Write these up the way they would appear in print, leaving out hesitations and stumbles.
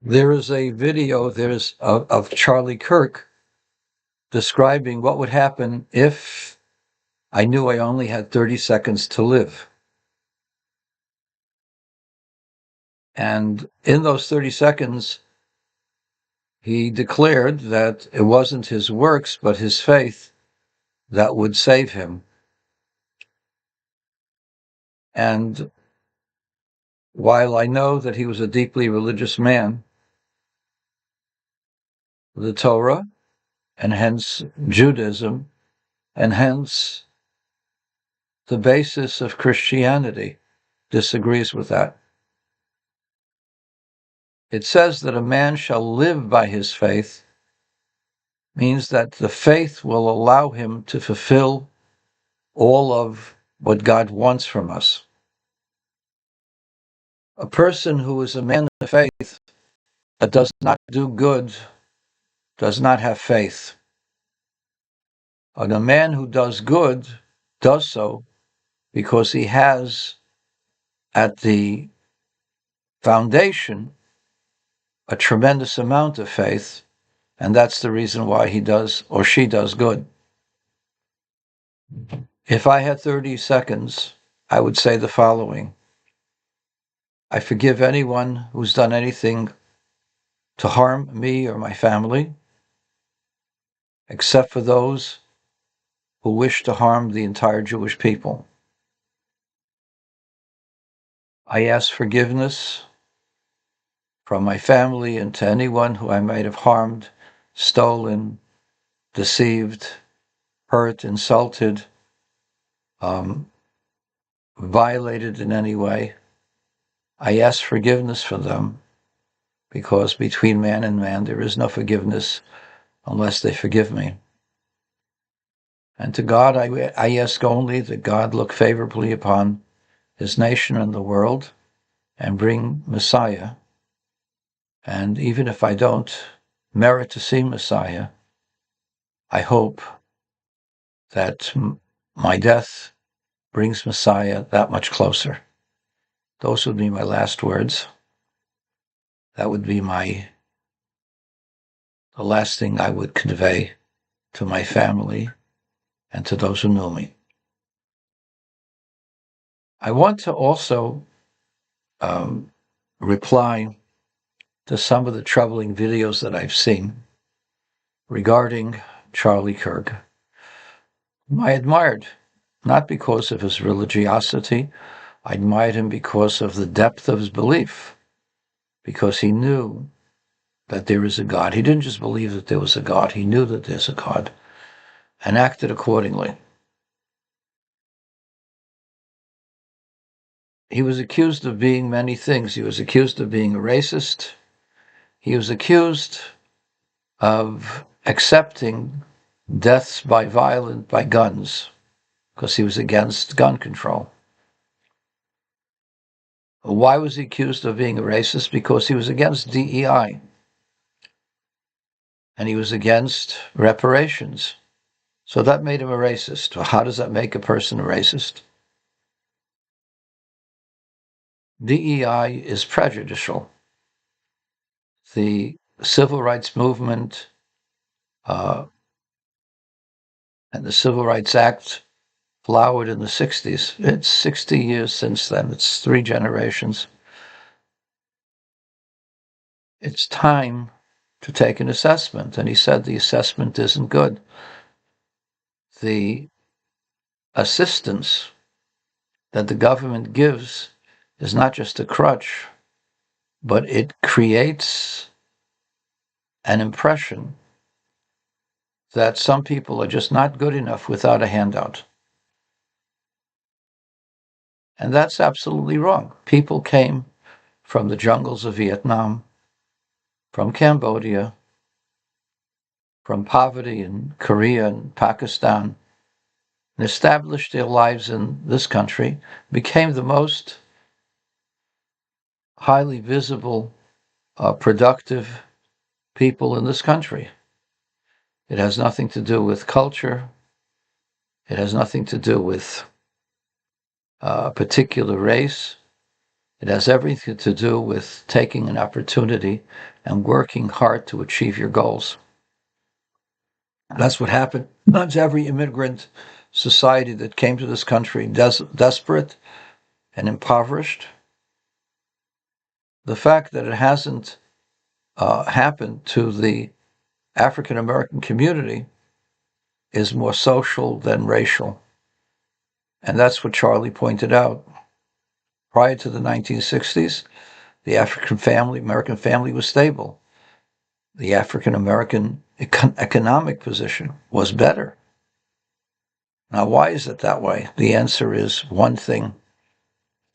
There is a video of Charlie Kirk describing what would happen if I knew I only had 30 seconds to live. And in those 30 seconds, he declared that it wasn't his works, but his faith that would save him. And while I know that he was a deeply religious man, the Torah, and hence Judaism, and hence the basis of Christianity, disagrees with that. It says that a man shall live by his faith, means that the faith will allow him to fulfill all of what God wants from us. A person who is a man of faith that does not do good does not have faith. And a man who does good does so because he has at the foundation a tremendous amount of faith, and that's the reason why he does or she does good. If I had 30 seconds, I would say the following. I forgive anyone who's done anything to harm me or my family, except for those who wish to harm the entire Jewish people. I ask forgiveness from my family and to anyone who I might have harmed, stolen, deceived, hurt, insulted, violated in any way. I ask forgiveness for them because between man and man there is no forgiveness unless they forgive me. And to God I ask only that God look favorably upon his nation and the world and bring Messiah. And even if I don't merit to see Messiah, I hope that my death brings Messiah that much closer. Those would be my last words. That would be the last thing I would convey to my family and to those who know me. I want to also reply to some of the troubling videos that I've seen regarding Charlie Kirk, whom I admired, not because of his religiosity. I admired him because of the depth of his belief, because he knew that there is a God. He didn't just believe that there was a God, he knew that there's a God and acted accordingly. He was accused of being many things. He was accused of being a racist. He was accused of accepting deaths by guns, because he was against gun control. Why was he accused of being a racist? Because he was against DEI. And he was against reparations. So that made him a racist. Well, how does that make a person a racist? DEI is prejudicial. The civil rights movement and the Civil Rights Act flowered in the 60s. It's 60 years since then. It's 3 generations. It's time to take an assessment. And he said the assessment isn't good. The assistance that the government gives is not just a crutch, but it creates an impression that some people are just not good enough without a handout. And that's absolutely wrong. People came from the jungles of Vietnam, from Cambodia, from poverty in Korea and Pakistan, and established their lives in this country, became the most highly visible, productive people in this country. It has nothing to do with culture. It has nothing to do with a particular race. It has everything to do with taking an opportunity and working hard to achieve your goals. That's what happened to every immigrant society that came to this country, desperate and impoverished. The fact that it hasn't happened to the African American community is more social than racial. And that's what Charlie pointed out. Prior to the 1960s, the American family was stable. The African American economic position was better. Now, why is it that way? The answer is one thing: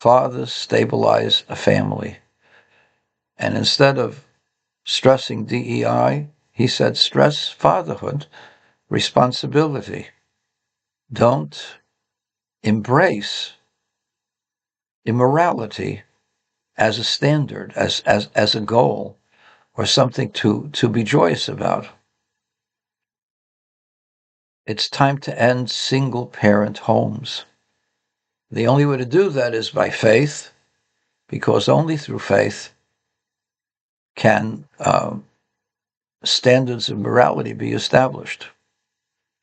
fathers stabilize a family. And instead of stressing DEI, he said stress fatherhood, responsibility. Don't embrace immorality as a standard, as a goal, or something to be joyous about. It's time to end single-parent homes. The only way to do that is by faith, because only through faith can standards of morality be established.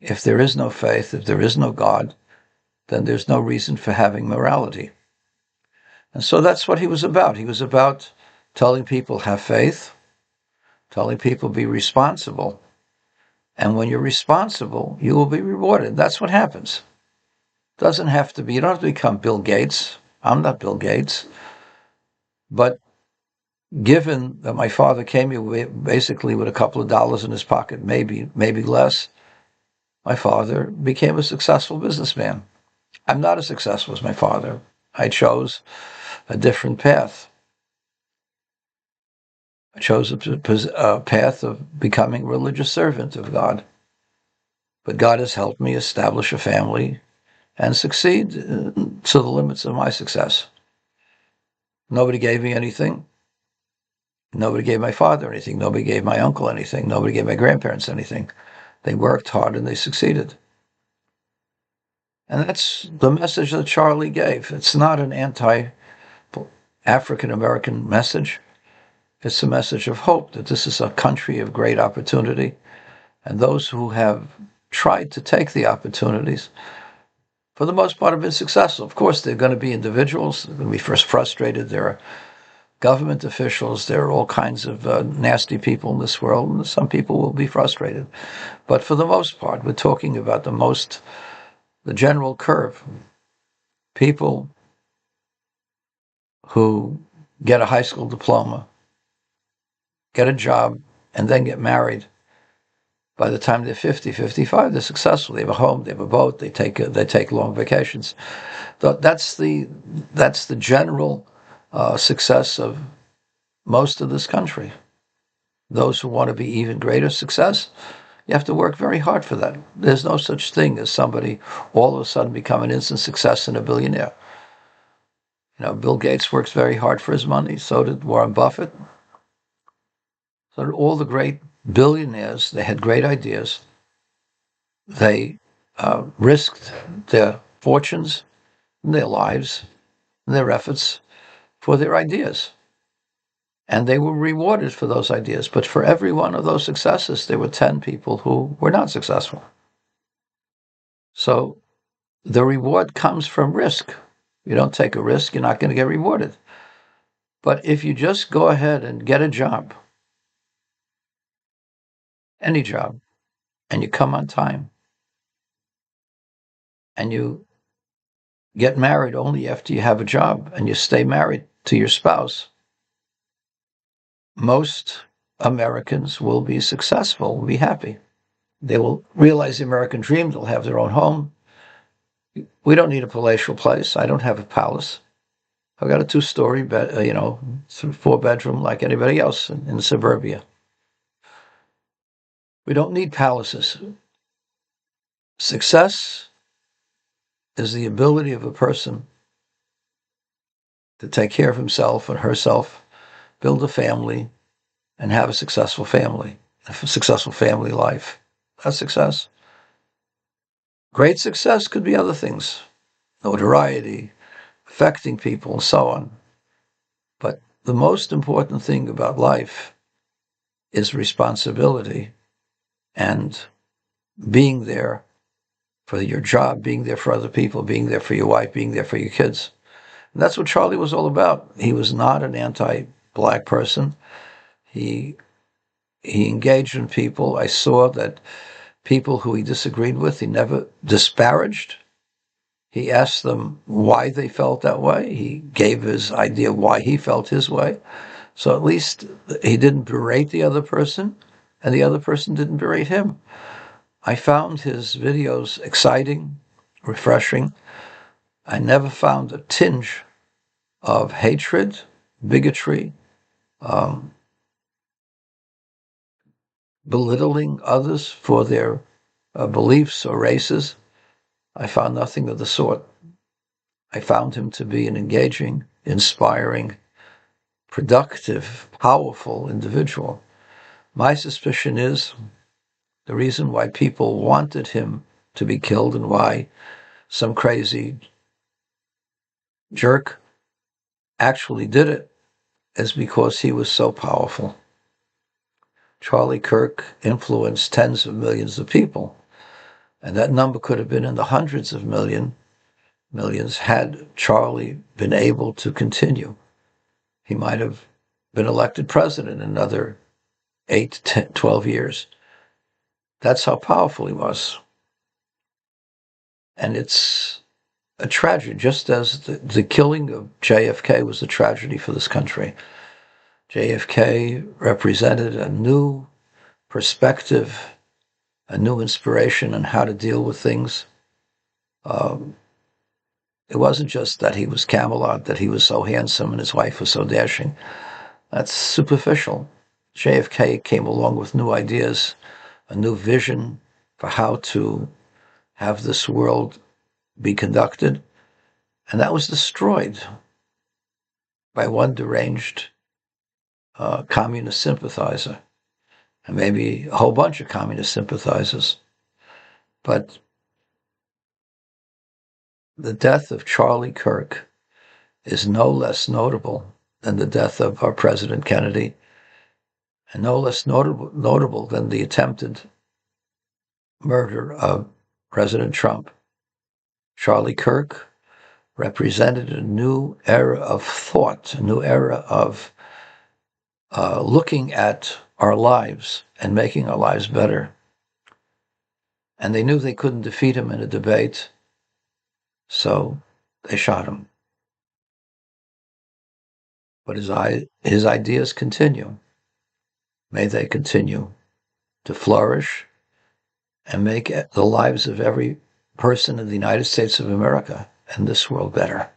If there is no faith, if there is no God, then there's no reason for having morality. And so that's what he was about. He was about telling people have faith, telling people be responsible. And when you're responsible, you will be rewarded. That's what happens. Doesn't have to be, you don't have to become Bill Gates. I'm not Bill Gates. But given that my father came here basically with a couple of dollars in his pocket, maybe less, my father became a successful businessman. I'm not as successful as my father. I chose a different path. I chose a path of becoming a religious servant of God. But God has helped me establish a family and succeed to the limits of my success. Nobody gave me anything. Nobody gave my father anything. Nobody gave my uncle anything. Nobody gave my grandparents anything. They worked hard and they succeeded. And that's the message that Charlie gave. It's not an anti-African American message. It's a message of hope that this is a country of great opportunity. And those who have tried to take the opportunities, for the most part, have been successful. Of course, there are going to be individuals. They're going to be first frustrated. There are government officials. There are all kinds of nasty people in this world, and some people will be frustrated. But for the most part, we're talking about the general curve. People who get a high school diploma, get a job, and then get married. By the time they're 50, 55, they're successful. They have a home, they have a boat, they take long vacations. That's the general success of most of this country. Those who want to be even greater success, you have to work very hard for that. There's no such thing as somebody all of a sudden become an instant success and a billionaire. You know, Bill Gates works very hard for his money. So did Warren Buffett. So did all the great billionaires. They had great ideas. They risked their fortunes, their lives, their efforts for their ideas. And they were rewarded for those ideas. But for every one of those successes, there were 10 people who were not successful. So the reward comes from risk. You don't take a risk, you're not going to get rewarded. But if you just go ahead and get a job, any job, and you come on time, and you get married only after you have a job, and you stay married to your spouse, most Americans will be successful, will be happy. They will realize the American dream. They'll have their own home. We don't need a palatial place. I don't have a palace. I've got a 2-story bed, 4-bedroom like anybody else in suburbia. We don't need palaces. Success is the ability of a person to take care of himself and herself, build a family, and have a successful family life. That's success. Great success could be other things, notoriety, affecting people, and so on. But the most important thing about life is responsibility and being there for your job, being there for other people, being there for your wife, being there for your kids. And that's what Charlie was all about. He was not an anti-black person. He engaged in people. I saw that people who he disagreed with, he never disparaged. He asked them why they felt that way. He gave his idea why he felt his way. So at least he didn't berate the other person, and the other person didn't berate him. I found his videos exciting, refreshing. I never found a tinge of hatred, bigotry, belittling others for their beliefs or races. I found nothing of the sort. I found him to be an engaging, inspiring, productive, powerful individual. My suspicion is the reason why people wanted him to be killed and why some crazy jerk actually did it is because he was so powerful. Charlie Kirk influenced tens of millions of people, and that number could have been in the hundreds of millions had Charlie been able to continue. He might have been elected president in another 8, 10, 12 years. That's how powerful he was. And it's a tragedy, just as the killing of JFK was a tragedy for this country. JFK represented a new perspective, a new inspiration on how to deal with things. It wasn't just that he was Camelot, that he was so handsome and his wife was so dashing. That's superficial. JFK came along with new ideas, a new vision for how to have this world be conducted, and that was destroyed by one deranged communist sympathizer, and maybe a whole bunch of communist sympathizers. But the death of Charlie Kirk is no less notable than the death of our President Kennedy, and no less notable than the attempted murder of President Trump. Charlie Kirk represented a new era of thought, a new era of looking at our lives and making our lives better. And they knew they couldn't defeat him in a debate, so they shot him. But his ideas continue. May they continue to flourish and make the lives of every person in the United States of America and this world better.